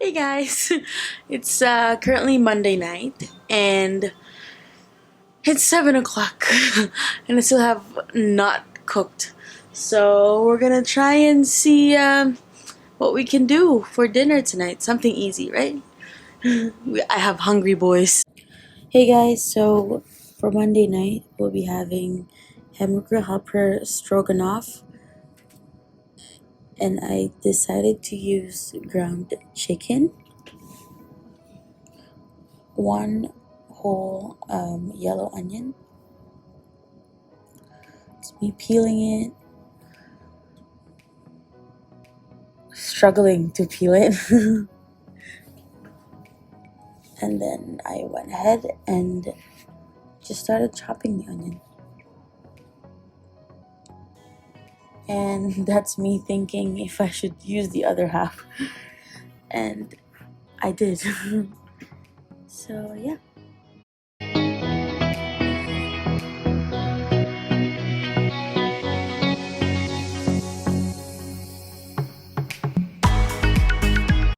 Hey guys, it's currently Monday night and it's 7 o'clock and I still have not cooked. So we're gonna try and see what we can do for dinner tonight. Something easy, right? I have hungry boys. Hey guys, so for Monday night we'll be having Hamburger Stroganoff, and I decided to use ground chicken, one whole yellow onion. It's me peeling it, struggling to peel it. And then I went ahead and just started chopping the onion. And that's me thinking if I should use the other half. And I did. So yeah.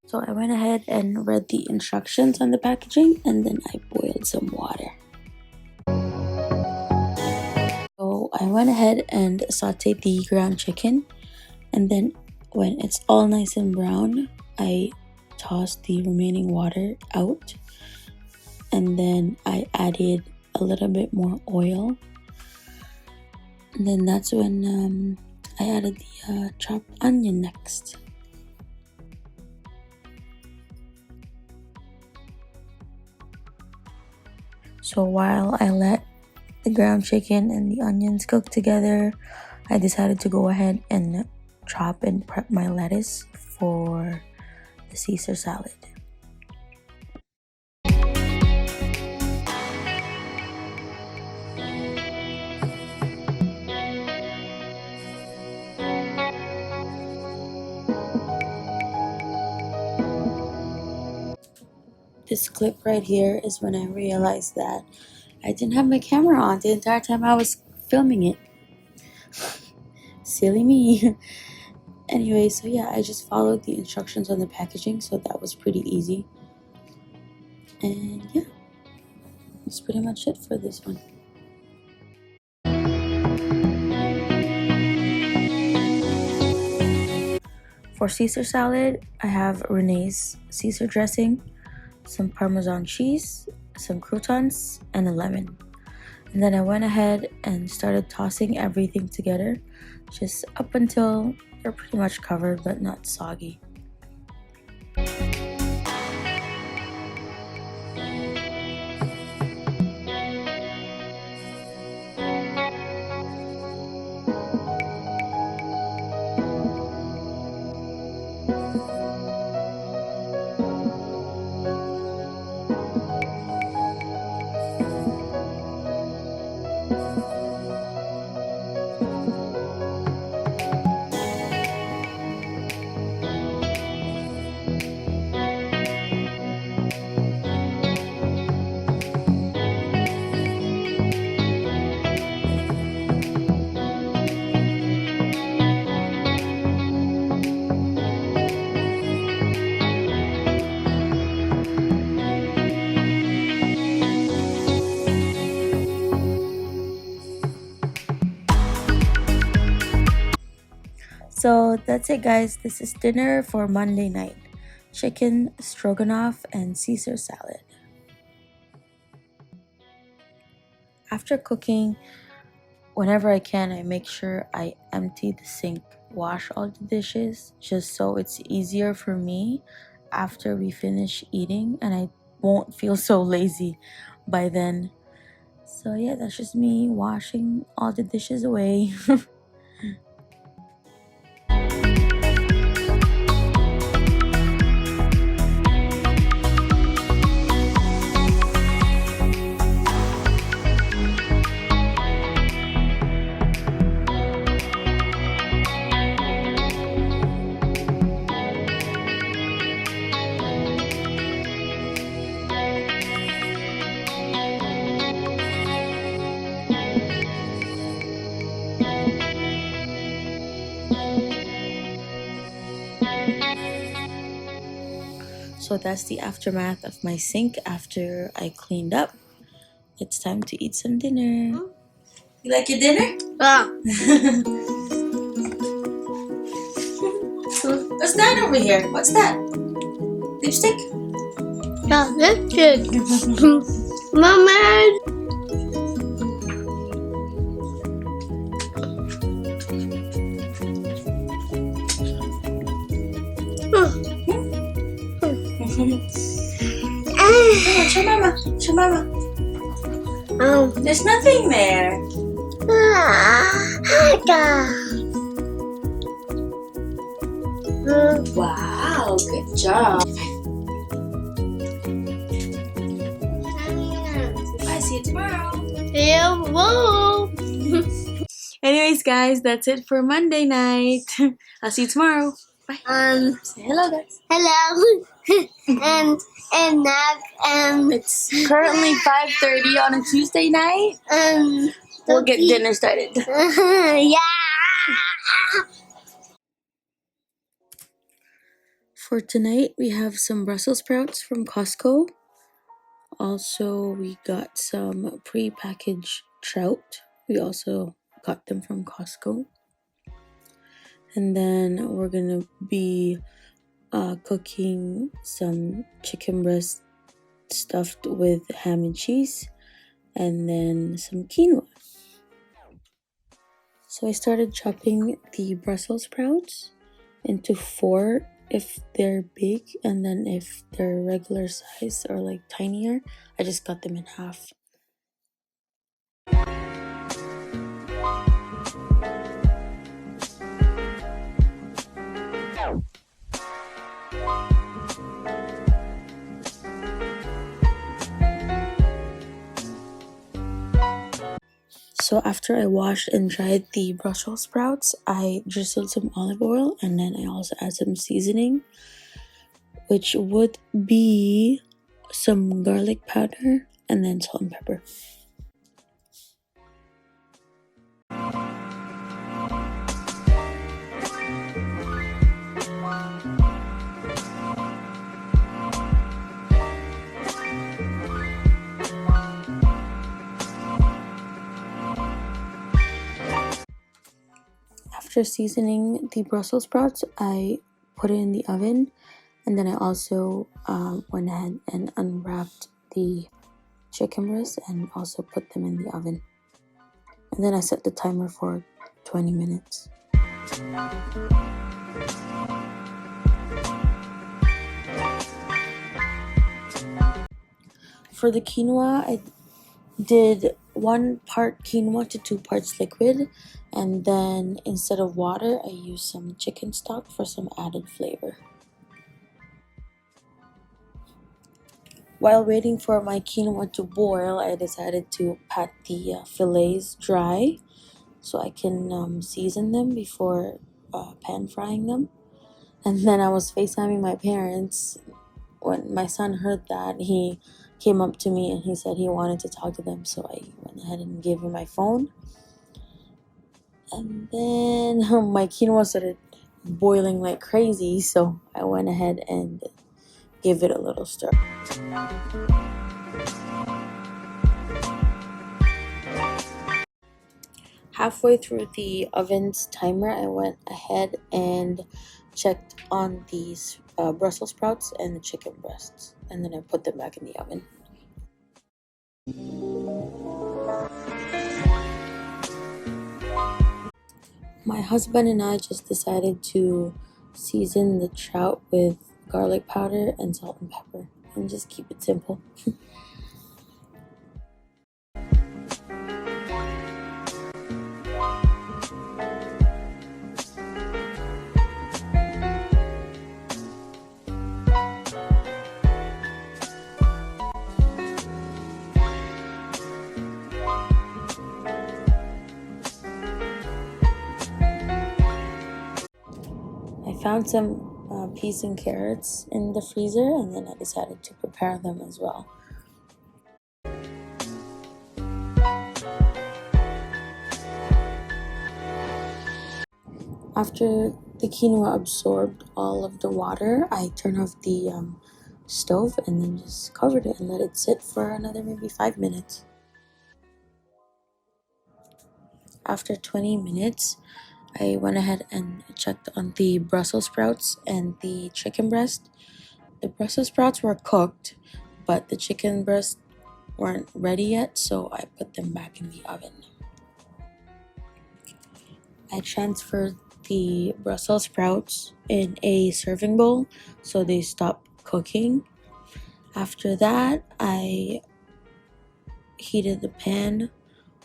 So I went ahead and read the instructions on the packaging, and then I boiled some water. So I went ahead and sauteed the ground chicken, and then when it's all nice and brown, I tossed the remaining water out, and then I added a little bit more oil, and then that's when I added the chopped onion next. So while I let the ground chicken and the onions cook together, I decided to go ahead and chop and prep my lettuce for the Caesar salad. This clip right here is when I realized that I didn't have my camera on the entire time I was filming it. Silly me. Anyway, so yeah, I just followed the instructions on the packaging, so that was pretty easy. And yeah, that's pretty much it for this one. For Caesar salad, I have Renee's Caesar dressing, some Parmesan cheese, some croutons, and a lemon. And then I went ahead and started tossing everything together, just up until they're pretty much covered but not soggy. So that's it guys, this is dinner for Monday night. Chicken, stroganoff, and Caesar salad. After cooking, whenever I can, I make sure I empty the sink, wash all the dishes, just so it's easier for me after we finish eating and I won't feel so lazy by then. So yeah, that's just me washing all the dishes away. So that's the aftermath of my sink after I cleaned up. It's time to eat some dinner. You like your dinner? Yeah. What's that over here? What's that? Lipstick? Yeah, that's good. Mama. Show mama. Show mama. There's nothing there. Wow, good job. Bye, see you tomorrow. Yeah, whoa. Anyways, guys, that's it for Monday night. I'll see you tomorrow. Bye. Say hello, guys. Hello. and now It's currently 5:30 on a Tuesday night. We'll get dinner started. Yeah. For tonight, we have some Brussels sprouts from Costco. Also, we got some pre-packaged trout. We also got them from Costco. And then we're gonna be cooking some chicken breast stuffed with ham and cheese, and then some quinoa. So I started chopping the Brussels sprouts into 4 if they're big, and then if they're regular size or like tinier, I just cut them in half. So after I washed and dried the Brussels sprouts, I drizzled some olive oil, and then I also add some seasoning, which would be some garlic powder and then salt and pepper. After seasoning the Brussels sprouts, I put it in the oven, and then I also went ahead and unwrapped the chicken breast and also put them in the oven. And then I set the timer for 20 minutes. For the quinoa, I did 1 part quinoa to 2 parts liquid, and then instead of water, I used some chicken stock for some added flavor. While waiting for my quinoa to boil, I decided to pat the fillets dry so I can season them before pan frying them. And then I was FaceTiming my parents. When my son heard that, he came up to me and he said he wanted to talk to them, so I went ahead and gave him my phone. And then my quinoa started boiling like crazy, so I went ahead and gave it a little stir. Halfway through the oven's timer, I went ahead and checked on these Brussels sprouts and the chicken breasts, and then I put them back in the oven. My husband and I just decided to season the trout with garlic powder and salt and pepper, and just keep it simple. I found some peas and carrots in the freezer, and then I decided to prepare them as well. After the quinoa absorbed all of the water, I turned off the stove and then just covered it and let it sit for another maybe 5 minutes. After 20 minutes, I went ahead and checked on the Brussels sprouts and the chicken breast. The Brussels sprouts were cooked, but the chicken breast weren't ready yet, so I put them back in the oven. I transferred the Brussels sprouts in a serving bowl so they stop cooking. After that, I heated the pan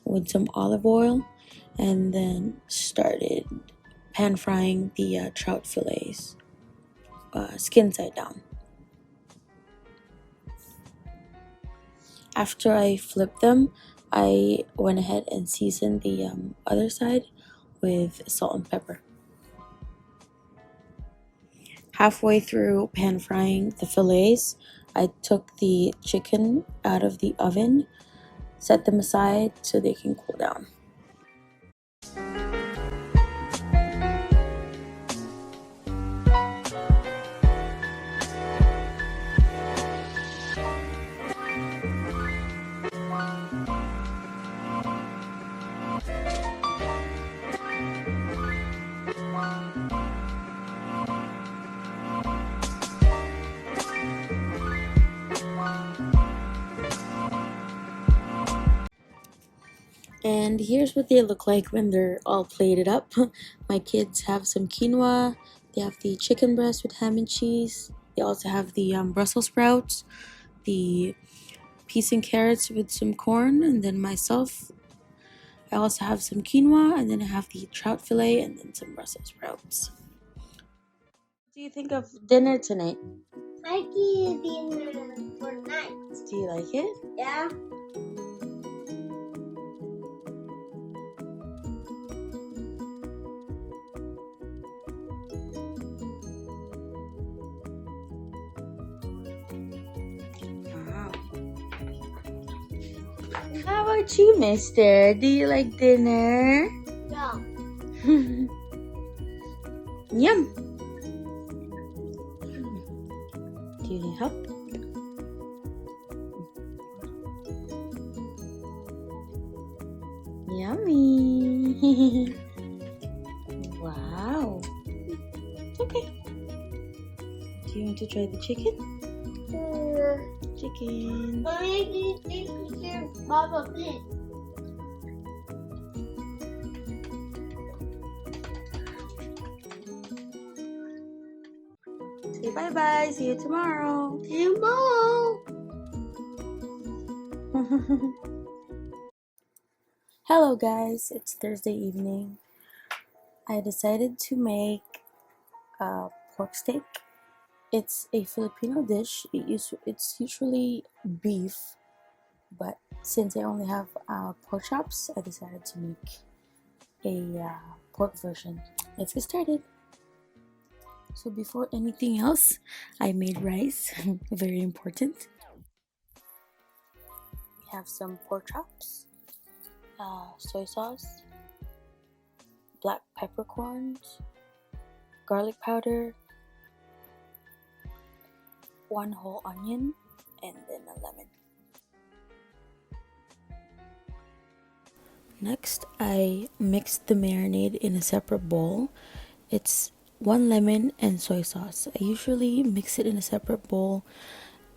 with some olive oil and then started pan frying the trout fillets, skin side down. After I flipped them, I went ahead and seasoned the other side with salt and pepper. Halfway through pan frying the fillets, I took the chicken out of the oven, set them aside so they can cool down. And here's what they look like when they're all plated up. My kids have some quinoa. They have the chicken breast with ham and cheese. They also have the Brussels sprouts, the peas and carrots with some corn, and then myself, I also have some quinoa, and then I have the trout fillet, and then some Brussels sprouts. What do you think of dinner tonight? I eat dinner for night. Do you like it? Yeah. Wow. How about you, mister? Do you like dinner? Yeah. Yum. Do you need help? Yummy. Wow. Okay. Do you want to try the chicken? Chicken. Mommy, this is Baba, please. Say bye-bye. See you tomorrow. Tomorrow. Hello guys, it's Thursday evening. I decided to make pork steak. It's a Filipino dish. It's usually beef, but since I only have pork chops, I decided to make a pork version. Let's get started. So before anything else, I made rice. Very important. We have some pork chops, soy sauce, black peppercorns, garlic powder, 1 whole onion, and then a lemon. Next, I mixed the marinade in a separate bowl. It's 1 lemon and soy sauce. I usually mix it in a separate bowl.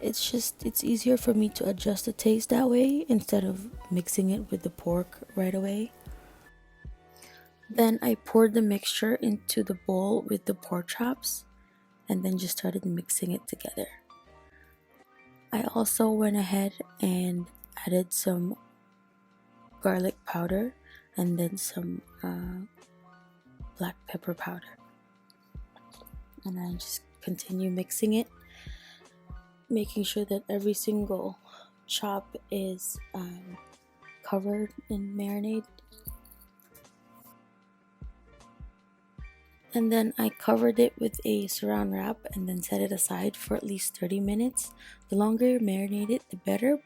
It's easier for me to adjust the taste that way instead of mixing it with the pork right away. Then I poured the mixture into the bowl with the pork chops and then just started mixing it together. I also went ahead and added some garlic powder and then some black pepper powder. And I just continue mixing it, making sure that every single chop is covered in marinade. And then I covered it with a saran wrap and then set it aside for at least 30 minutes. The longer you marinate it, the better.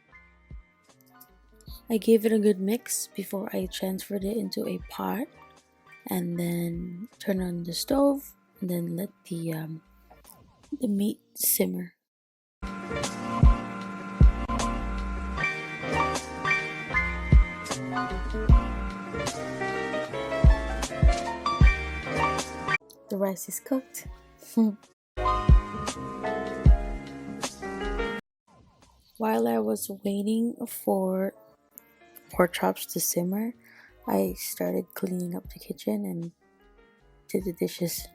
I gave it a good mix before I transferred it into a pot and then turn on the stove and then let the meat simmer. The rice is cooked. While I was waiting for pork chops to simmer, I started cleaning up the kitchen and did the dishes.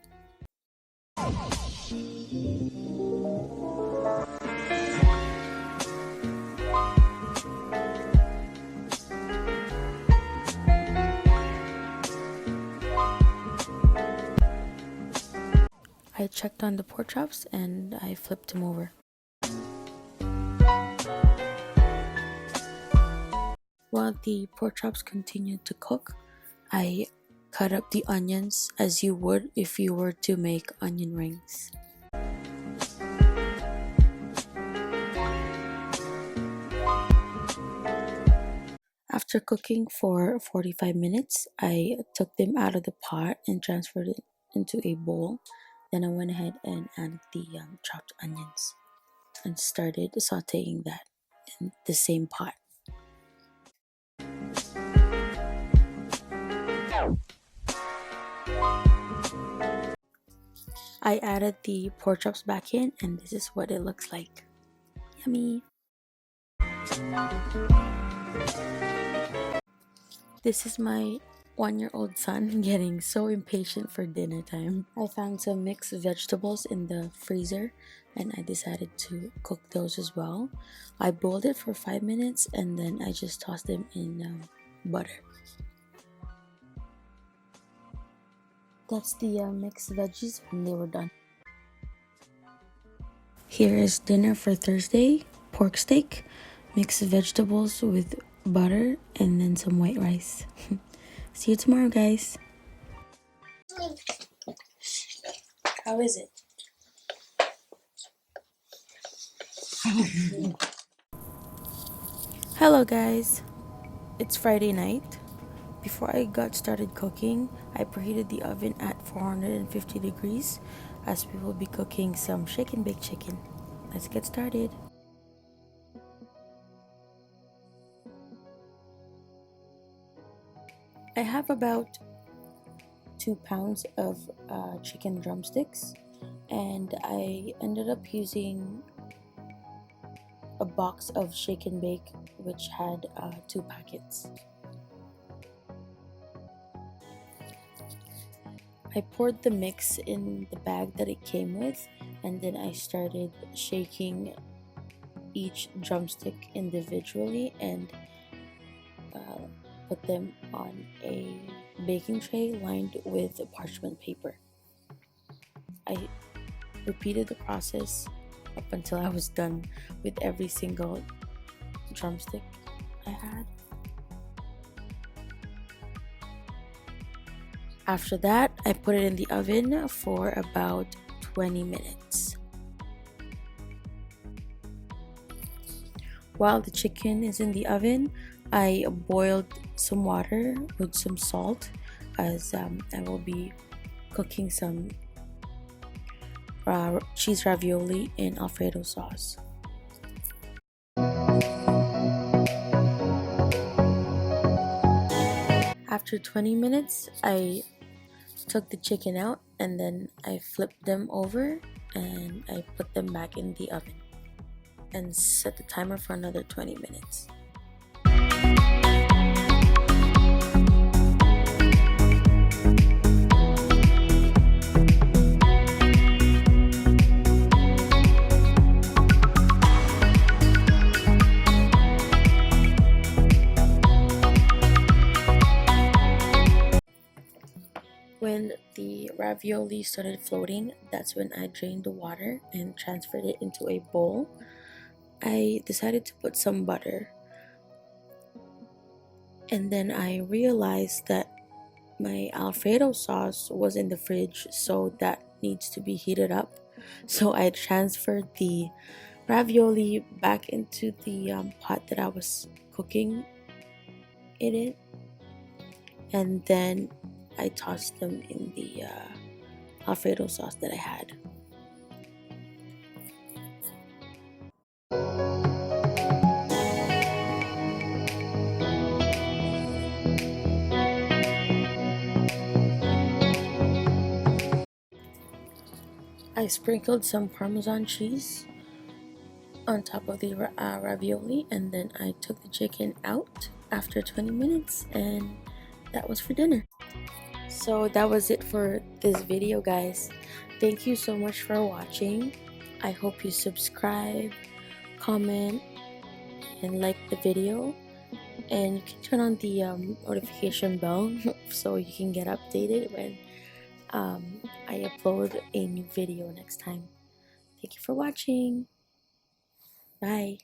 I checked on the pork chops and I flipped them over. While the pork chops continued to cook, I cut up the onions as you would if you were to make onion rings. After cooking for 45 minutes, I took them out of the pot and transferred it into a bowl. Then I went ahead and added the chopped onions and started sauteing that in the same pot. I added the pork chops back in, and this is what it looks like. Yummy! This is my 1-year-old son getting so impatient for dinner time. I found some mixed vegetables in the freezer and I decided to cook those as well. I boiled it for 5 minutes and then I just tossed them in butter. That's the mixed veggies when they were done. Here is dinner for Thursday: pork steak, mixed vegetables with butter, and then some white rice. See you tomorrow, guys. How is it? Hello, guys. It's Friday night. Before I got started cooking, I preheated the oven at 450 degrees as we will be cooking some shake and bake chicken. Let's get started. I have about 2 pounds of chicken drumsticks, and I ended up using a box of shake and bake which had 2 packets. I poured the mix in the bag that it came with, and then I started shaking each drumstick individually and put them on a baking tray lined with parchment paper. I repeated the process up until I was done with every single drumstick I had. After that, I put it in the oven for about 20 minutes. While the chicken is in the oven, I boiled some water with some salt as I will be cooking some cheese ravioli in Alfredo sauce. After 20 minutes, I took the chicken out and then I flipped them over and I put them back in the oven and set the timer for another 20 minutes. When the ravioli started floating, that's when I drained the water and transferred it into a bowl. I decided to put some butter, and then I realized that my Alfredo sauce was in the fridge, so that needs to be heated up. So I transferred the ravioli back into the pot that I was cooking it in, and then I tossed them in the Alfredo sauce that I had. I sprinkled some Parmesan cheese on top of the ravioli, and then I took the chicken out after 20 minutes, and that was for dinner. So that was it for this video, guys. Thank you so much for watching. I hope you subscribe, comment, and like the video, and you can turn on the notification bell so you can get updated when I upload a new video next time. Thank you for watching. Bye.